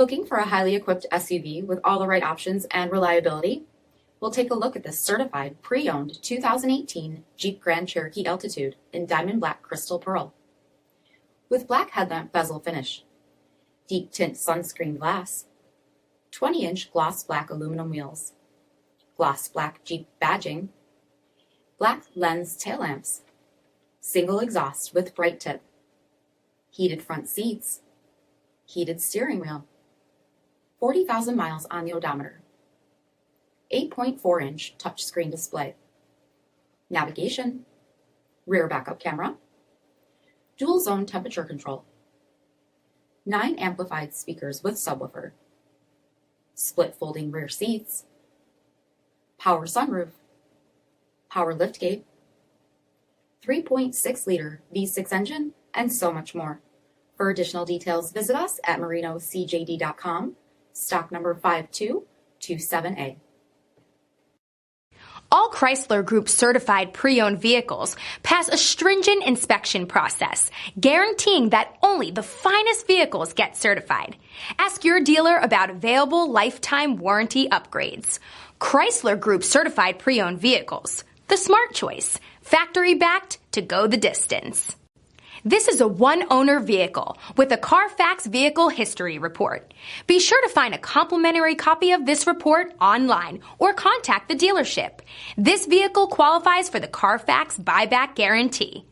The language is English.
Looking for a highly equipped SUV with all the right options and reliability? We'll take a look at this certified, pre-owned 2018 Jeep Grand Cherokee Altitude in diamond black crystal pearl. With black headlamp bezel finish, deep tint sunscreen glass, 20-inch gloss black aluminum wheels, gloss black Jeep badging, black lens tail lamps, single exhaust with bright tip, heated front seats, heated steering wheel, 40,000 miles on the odometer, 8.4-inch touchscreen display, navigation, rear backup camera, dual zone temperature control, 9 amplified speakers with subwoofer, split folding rear seats, power sunroof, power liftgate, 3.6-liter V6 engine, and so much more. For additional details, visit us at marinocjd.com, stock number 5227A. All Chrysler Group certified pre-owned vehicles pass a stringent inspection process, guaranteeing that only the finest vehicles get certified. Ask your dealer about available lifetime warranty upgrades. Chrysler Group certified pre-owned vehicles, the smart choice, factory backed to go the distance. This is a one-owner vehicle with a CARFAX Vehicle History Report. Be sure to find a complimentary copy of this report online or contact the dealership. This vehicle qualifies for the CARFAX buyback guarantee.